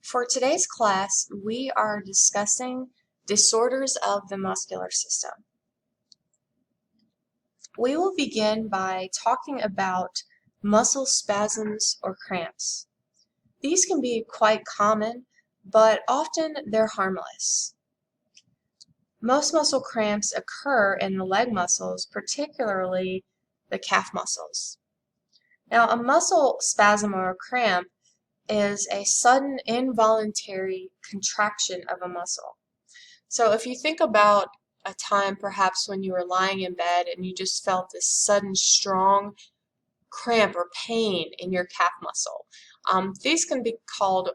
For today's class, we are discussing disorders of the muscular system. We will begin by talking about muscle spasms or cramps. These can be quite common, but often they're harmless. Most muscle cramps occur in the leg muscles, particularly the calf muscles. Now, a muscle spasm or a cramp is a sudden involuntary contraction of a muscle. So if you think about a time perhaps when you were lying in bed and you just felt this sudden strong cramp or pain in your calf muscle, these can be called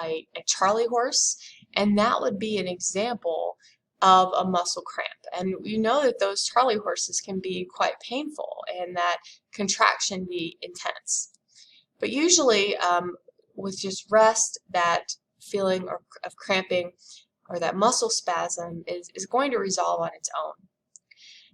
a Charlie horse, and that would be an example of a muscle cramp. And you know that those Charlie horses can be quite painful and that contraction be intense. But usually with just rest, that feeling of cramping or that muscle spasm is going to resolve on its own.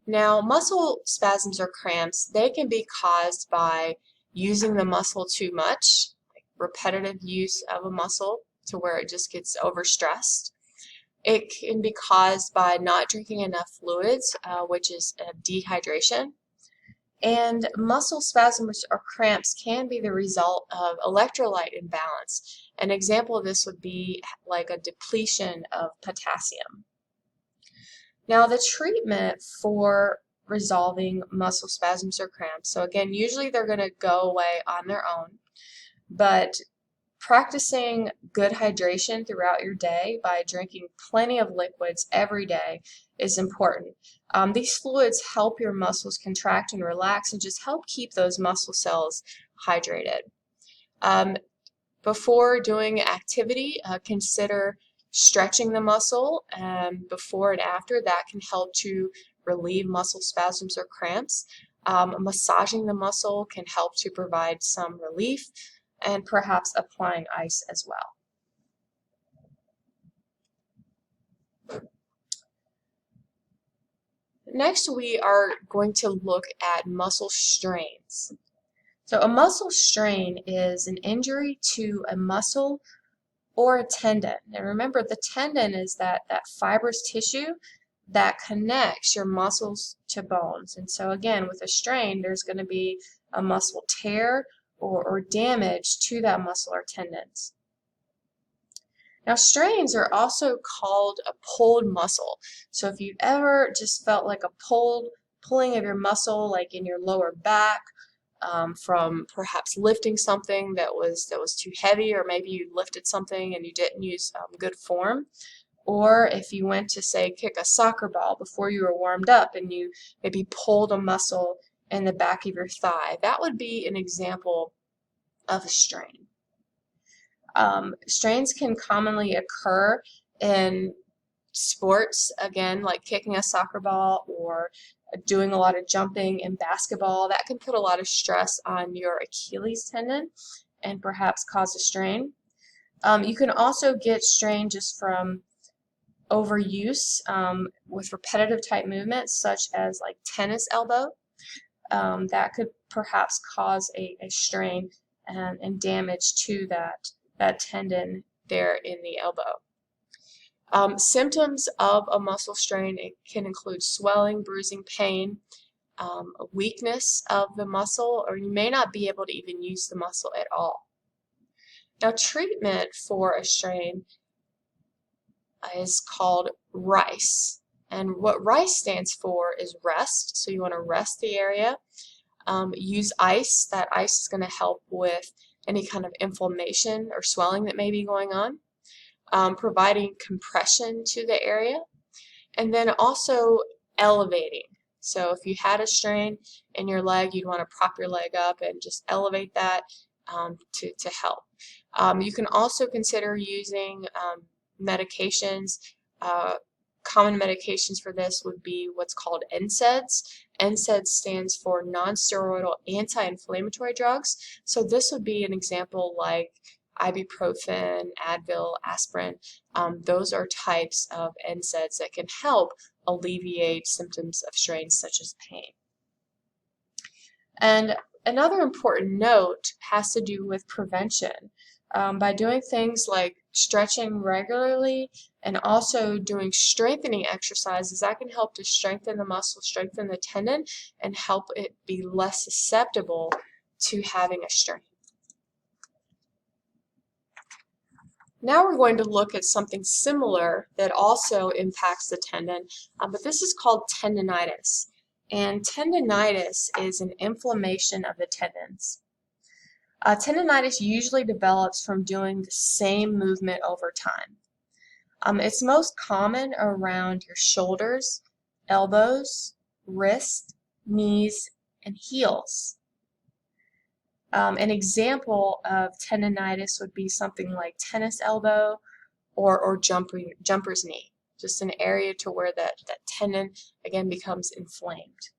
Now, muscle spasms or cramps, they can be caused by using the muscle too much, like repetitive use of a muscle to where it just gets overstressed. It can be caused by not drinking enough fluids, which is dehydration. And muscle spasms or cramps can be the result of electrolyte imbalance. An example of this would be like a depletion of potassium. Now, the treatment for resolving muscle spasms or cramps, so again, usually they're going to go away on their own, but practicing good hydration throughout your day by drinking plenty of liquids every day is important. These fluids help your muscles contract and relax and just help keep those muscle cells hydrated. Before doing activity, consider stretching the muscle before and after. That can help to relieve muscle spasms or cramps. Massaging the muscle can help to provide some relief, and perhaps applying ice as well. Next, we are going to look at muscle strains. So a muscle strain is an injury to a muscle or a tendon. And remember, the tendon is that fibrous tissue that connects your muscles to bones. And so again, with a strain, there's going to be a muscle tear or damage to that muscle or tendons. Now, strains are also called a pulled muscle. So if you've ever just felt like a pulling of your muscle, like in your lower back, from perhaps lifting something that was too heavy, or maybe you lifted something and you didn't use good form, or if you went to, say, kick a soccer ball before you were warmed up and you maybe pulled a muscle in the back of your thigh, that would be an example of a strain. Strains can commonly occur in sports, again, like kicking a soccer ball or doing a lot of jumping in basketball. That can put a lot of stress on your Achilles tendon and perhaps cause a strain. You can also get strain just from overuse with repetitive type movements, such as like tennis elbow. That could perhaps cause a strain and damage to that tendon there in the elbow. Symptoms of a muscle strain, it can include swelling, bruising, pain, a weakness of the muscle, or you may not be able to even use the muscle at all. Now, treatment for a strain is called RICE. And what RICE stands for is rest. So you want to rest the area. Use ice. That ice is going to help with any kind of inflammation or swelling that may be going on. Providing compression to the area, and then also elevating. So if you had a strain in your leg, you'd want to prop your leg up and just elevate that to help. You can also consider using medications. Common medications for this would be what's called NSAIDs. NSAIDs stands for non-steroidal anti-inflammatory drugs. So this would be an example like ibuprofen, Advil, aspirin. Those are types of NSAIDs that can help alleviate symptoms of strains such as pain. And another important note has to do with prevention. by doing things like stretching regularly and also doing strengthening exercises. That can help to strengthen the muscle, strengthen the tendon, and help it be less susceptible to having a strain. Now we're going to look at something similar that also impacts the tendon, but this is called tendonitis. And tendonitis is an inflammation of the tendons. Tendonitis usually develops from doing the same movement over time. It's most common around your shoulders, elbows, wrists, knees, and heels. An example of tendonitis would be something like tennis elbow or jumper's knee, just an area to where that tendon again becomes inflamed.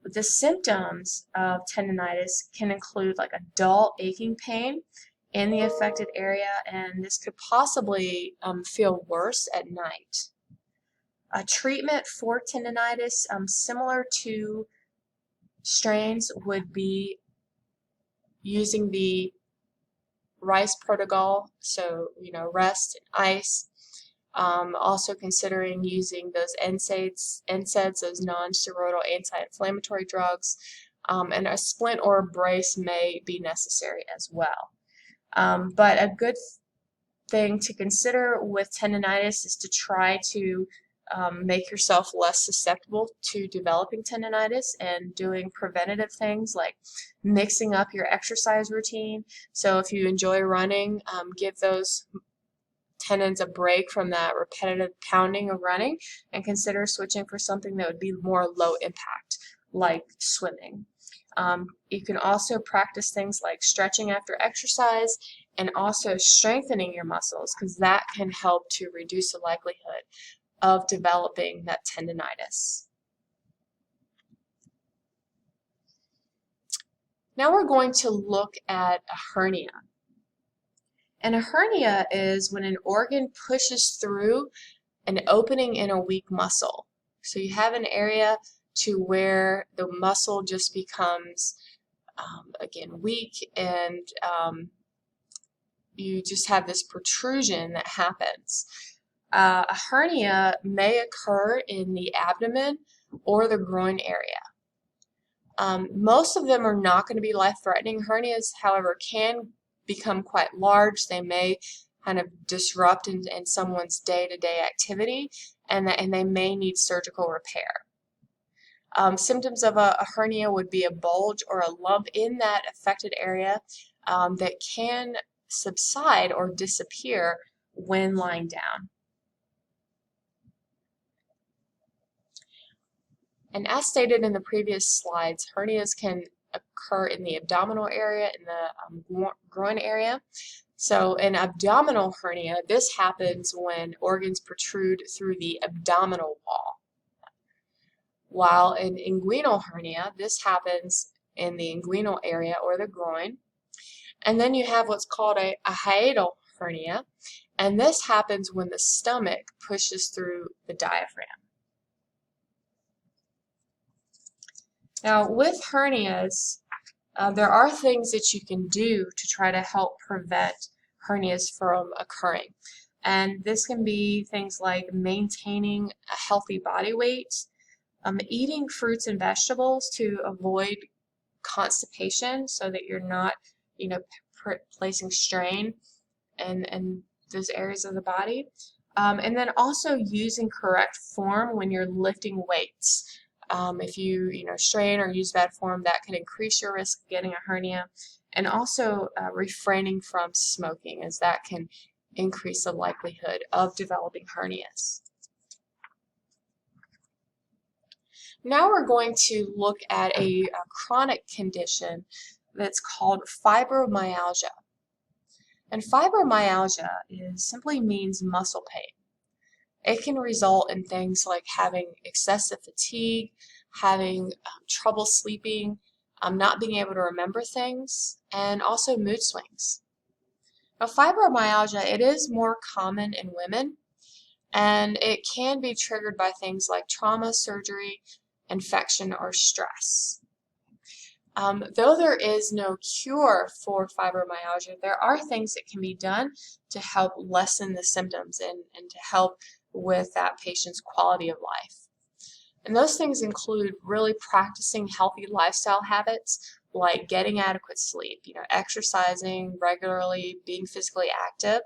The symptoms of tendonitis can include like a dull aching pain in the affected area, and this could possibly feel worse at night. A treatment for tendonitis similar to strains would be using the RICE protocol, so rest and ice. Also considering using those NSAIDs, those non-steroidal anti-inflammatory drugs, and a splint or a brace may be necessary as well. But a good thing to consider with tendonitis is to try to make yourself less susceptible to developing tendonitis and doing preventative things like mixing up your exercise routine. So if you enjoy running, give those tendons a break from that repetitive pounding of running and consider switching for something that would be more low impact, like swimming. You can also practice things like stretching after exercise and also strengthening your muscles, because that can help to reduce the likelihood of developing that tendonitis. Now we're going to look at a hernia. And a hernia is when an organ pushes through an opening in a weak muscle. So you have an area to where the muscle just becomes, again, weak, and you just have this protrusion that happens. A hernia may occur in the abdomen or the groin area. Most of them are not going to be life-threatening. Hernias, however, can become quite large. They may kind of disrupt in someone's day-to-day activity, and they may need surgical repair. Symptoms of a hernia would be a bulge or a lump in that affected area that can subside or disappear when lying down. And as stated in the previous slides, hernias can occur in the abdominal area, in the groin area. So an abdominal hernia, this happens when organs protrude through the abdominal wall. While an inguinal hernia, this happens in the inguinal area or the groin. And then you have what's called a hiatal hernia, and this happens when the stomach pushes through the diaphragm. Now, with hernias, there are things that you can do to try to help prevent hernias from occurring. And this can be things like maintaining a healthy body weight, eating fruits and vegetables to avoid constipation so that you're not, placing strain in those areas of the body. And then also using correct form when you're lifting weights. If you strain or use bad form, that can increase your risk of getting a hernia. And also refraining from smoking, as that can increase the likelihood of developing hernias. Now we're going to look at a chronic condition that's called fibromyalgia. And fibromyalgia simply means muscle pain. It can result in things like having excessive fatigue, having trouble sleeping, not being able to remember things, and also mood swings. Now, fibromyalgia, it is more common in women, and it can be triggered by things like trauma, surgery, infection, or stress. Though there is no cure for fibromyalgia, there are things that can be done to help lessen the symptoms and to help with that patient's quality of life. And those things include really practicing healthy lifestyle habits like getting adequate sleep, exercising regularly, being physically active.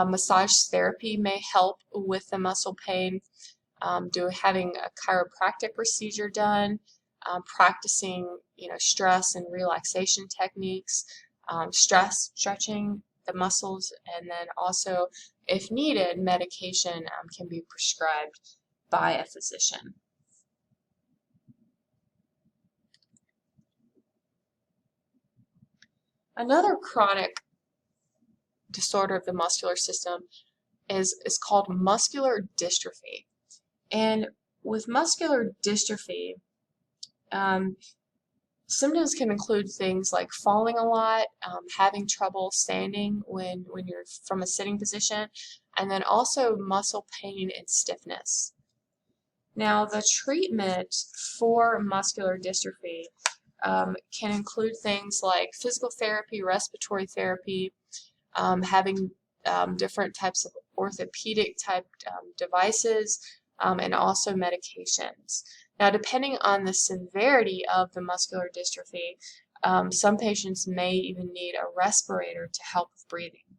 Massage therapy may help with the muscle pain, having a chiropractic procedure done, practicing stress and relaxation techniques, stretching the muscles, and then also, if needed, medication can be prescribed by a physician. Another chronic disorder of the muscular system is called muscular dystrophy. And with muscular dystrophy, symptoms can include things like falling a lot, having trouble standing when you're from a sitting position, and then also muscle pain and stiffness. Now, the treatment for muscular dystrophy can include things like physical therapy, respiratory therapy, having different types of orthopedic type devices, and also medications. Now, depending on the severity of the muscular dystrophy, some patients may even need a respirator to help with breathing.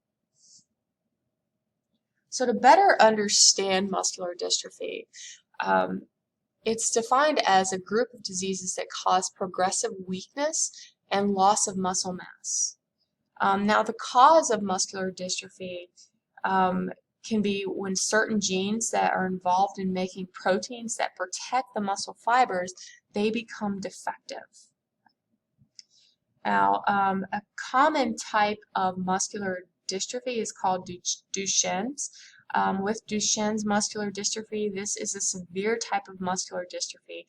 So to better understand muscular dystrophy, it's defined as a group of diseases that cause progressive weakness and loss of muscle mass. Now, the cause of muscular dystrophy can be when certain genes that are involved in making proteins that protect the muscle fibers, they become defective. Now, a common type of muscular dystrophy is called Duchenne's. With Duchenne's muscular dystrophy, this is a severe type of muscular dystrophy.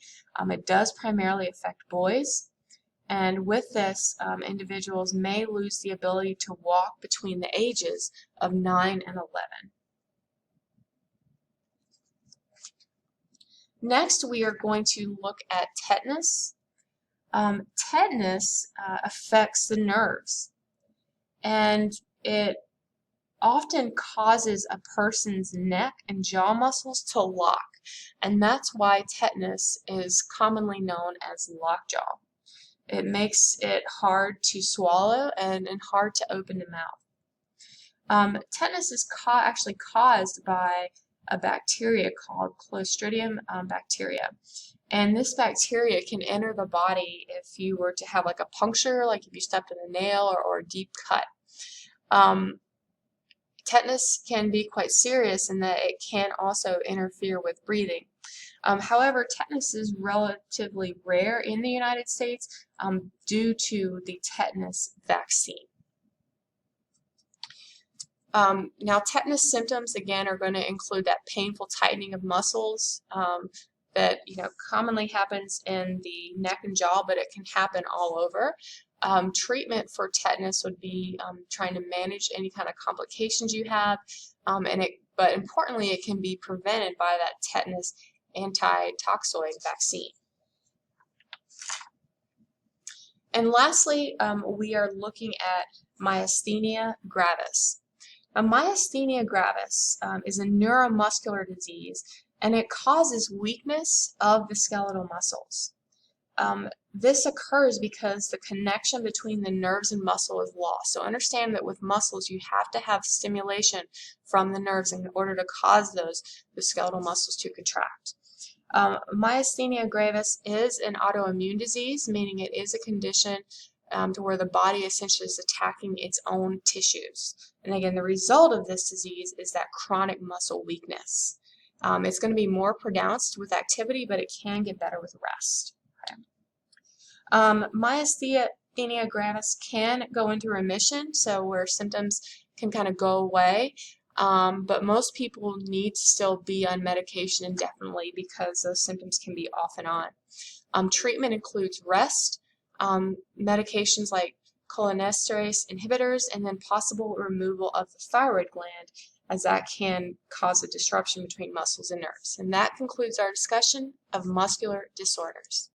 It does primarily affect boys. And with this, individuals may lose the ability to walk between the ages of 9 and 11. Next, we are going to look at tetanus. Tetanus affects the nerves, and it often causes a person's neck and jaw muscles to lock, and that's why tetanus is commonly known as lockjaw. It makes it hard to swallow and hard to open the mouth. Tetanus is actually caused by a bacteria called Clostridium bacteria. And this bacteria can enter the body if you were to have like a puncture, like if you stepped in a nail or a deep cut. Tetanus can be quite serious in that it can also interfere with breathing. However, tetanus is relatively rare in the United States due to the tetanus vaccine. Now, tetanus symptoms, again, are going to include that painful tightening of muscles that commonly happens in the neck and jaw, but it can happen all over. Treatment for tetanus would be trying to manage any kind of complications you have, but importantly, it can be prevented by that tetanus antitoxoid vaccine. And lastly, we are looking at myasthenia gravis. Now, myasthenia gravis is a neuromuscular disease, and it causes weakness of the skeletal muscles. This occurs because the connection between the nerves and muscle is lost. So understand that with muscles, you have to have stimulation from the nerves in order to cause the skeletal muscles to contract. Myasthenia gravis is an autoimmune disease, meaning it is a condition to where the body essentially is attacking its own tissues. And again, the result of this disease is that chronic muscle weakness. It's going to be more pronounced with activity, but it can get better with rest. Okay. Myasthenia gravis can go into remission, so where symptoms can kind of go away. But most people need to still be on medication indefinitely because those symptoms can be off and on. Treatment includes rest, medications like cholinesterase inhibitors, and then possible removal of the thyroid gland, as that can cause a disruption between muscles and nerves. And that concludes our discussion of muscular disorders.